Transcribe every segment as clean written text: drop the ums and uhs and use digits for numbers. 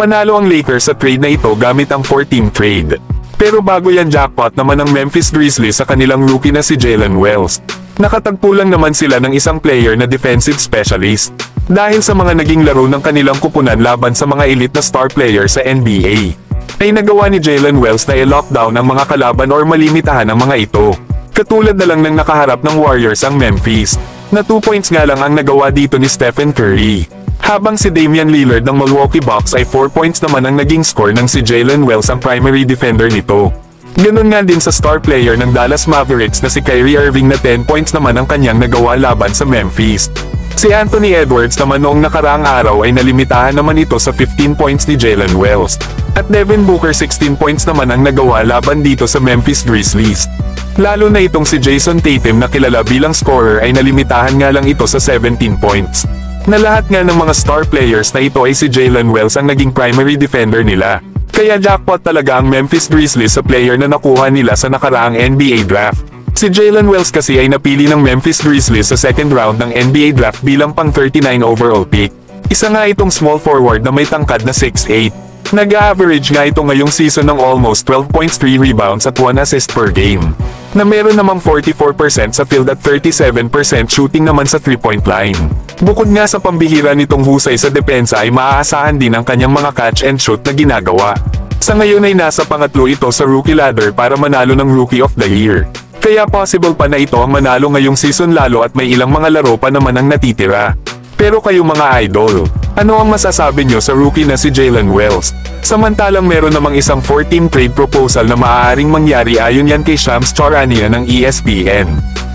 Panalo ang Lakers sa trade na ito gamit ang 4-team trade. Pero bago yan jackpot naman ang Memphis Grizzlies sa kanilang rookie na si Jalen Wells. Nakatagpo lang naman sila ng isang player na defensive specialist. Dahil sa mga naging laro ng kanilang kupunan laban sa mga elite na star player sa NBA, ay nagawa ni Jalen Wells na i-lockdown ang mga kalaban or malimitahan ang mga ito. Katulad na lang ng nakaharap ng Warriors ang Memphis, na 2 points nga lang ang nagawa dito ni Stephen Curry. Habang si Damian Lillard ng Milwaukee Bucks ay 4 points naman ang naging score ng si Jalen Wells ang primary defender nito. Ganun nga din sa star player ng Dallas Mavericks na si Kyrie Irving na 10 points naman ang kanyang nagawa laban sa Memphis. Si Anthony Edwards naman noong nakaraang araw ay nalimitahan naman ito sa 15 points ni Jalen Wells. At Devin Booker 16 points naman ang nagawa laban dito sa Memphis Grizzlies. Lalo na itong si Jason Tatum na kilala bilang scorer ay nalimitahan nga lang ito sa 17 points. Na lahat nga ng mga star players na ito ay si Jalen Wells ang naging primary defender nila. Kaya jackpot talaga ang Memphis Grizzlies sa player na nakuha nila sa nakaraang NBA draft. Si Jalen Wells kasi ay napili ng Memphis Grizzlies sa second round ng NBA draft bilang pang 39 overall pick. Isa nga itong small forward na may tangkad na 6'8". Nag-average nga ito ngayong season ng almost 12 points, 3 rebounds at 1 assist per game. Na meron namang 44% sa field at 37% shooting naman sa 3-point line. Bukod nga sa pambihira nitong husay sa depensa ay maaasahan din ang kanyang mga catch and shoot na ginagawa. Sa ngayon ay nasa pangatlo ito sa rookie ladder para manalo ng Rookie of the Year. Kaya possible pa na ito ang manalo ngayong season lalo at may ilang mga laro pa naman ang natitira. Pero kayo mga idol, ano ang masasabi nyo sa rookie na si Jalen Wells? Samantalang meron namang isang 4-team trade proposal na maaaring mangyari ayon yan kay Shams Charania ng ESPN.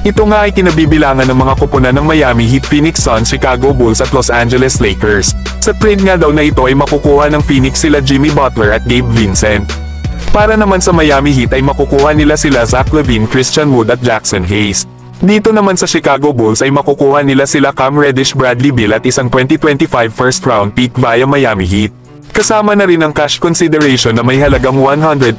Ito nga ay kinabibilangan ng mga kupunan ng Miami Heat, Phoenix Suns, Chicago Bulls at Los Angeles Lakers. Sa trade nga daw na ito ay makukuha ng Phoenix sila Jimmy Butler at Gabe Vincent. Para naman sa Miami Heat ay makukuha nila sila Zach LaVine, Christian Wood at Jackson Hayes. Dito naman sa Chicago Bulls ay makukuha nila sila Cam Reddish, Bradley Beal at isang 2025 first round pick via Miami Heat. Kasama na rin ang cash consideration na may halagang $112,000.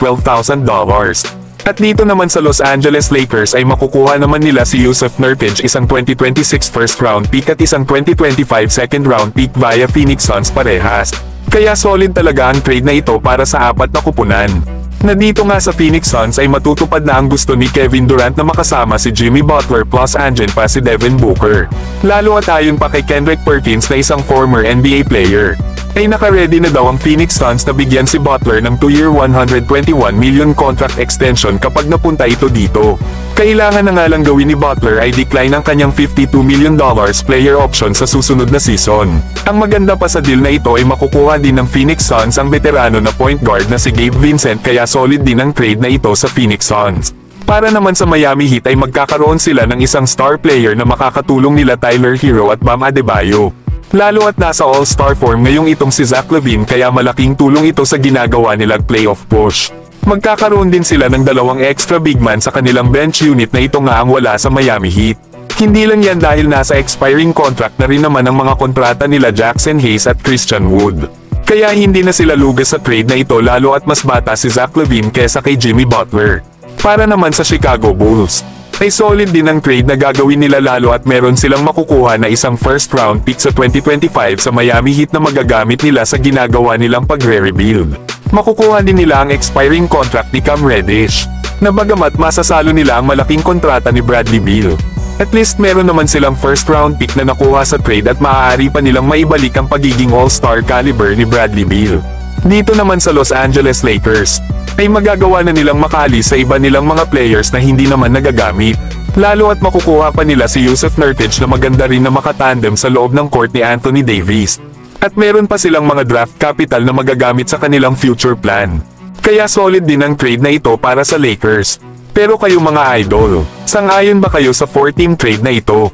At dito naman sa Los Angeles Lakers ay makukuha naman nila si Yusuf Nurkic, isang 2026 first round pick at isang 2025 second round pick via Phoenix Suns parehas. Kaya solid talaga ang trade na ito para sa apat na kupunan. Na dito nga sa Phoenix Suns ay matutupad na ang gusto ni Kevin Durant na makasama si Jimmy Butler plus andyan pa si Devin Booker. Lalo at ayon pa kay Kendrick Perkins na isang former NBA player, ay naka-ready na daw ang Phoenix Suns na bigyan si Butler ng 2-year $121 million contract extension kapag napunta ito dito. Kailangan na nga lang gawin ni Butler ay decline ang kanyang $52 million player option sa susunod na season. Ang maganda pa sa deal na ito ay makukuha din ng Phoenix Suns ang veterano na point guard na si Gabe Vincent, kaya solid din ang trade na ito sa Phoenix Suns. Para naman sa Miami Heat ay magkakaroon sila ng isang star player na makakatulong nila Tyler Hero at Bam Adebayo. Lalo at nasa all-star form ngayong itong si Zach LaVine, kaya malaking tulong ito sa ginagawa nilang playoff push. Magkakaroon din sila ng dalawang extra big man sa kanilang bench unit na ito nga ang wala sa Miami Heat. Hindi lang yan dahil nasa expiring contract na rin naman ang mga kontrata nila Jackson Hayes at Christian Wood. Kaya hindi na sila lugas sa trade na ito, lalo at mas bata si Zach LaVine kesa kay Jimmy Butler. Para naman sa Chicago Bulls, ay solid din ang trade na gagawin nila, lalo at meron silang makukuha na isang first round pick sa 2025 sa Miami Heat na magagamit nila sa ginagawa nilang pagre-rebuild. Makukuha din nila ang expiring contract ni Cam Reddish, na bagamat masasalo nila ang malaking kontrata ni Bradley Beal. At least meron naman silang first round pick na nakuha sa trade at maaari pa nilang maibalik ang pagiging all-star caliber ni Bradley Beal. Dito naman sa Los Angeles Lakers, ay magagawa na nilang makaalis sa iba nilang mga players na hindi naman nagagamit. Lalo at makukuha pa nila si Yusuf Nurkic na maganda rin na makatandem sa loob ng court ni Anthony Davis. At meron pa silang mga draft capital na magagamit sa kanilang future plan. Kaya solid din ang trade na ito para sa Lakers. Pero kayo mga idol, sang-ayon ba kayo sa 4-team trade na ito?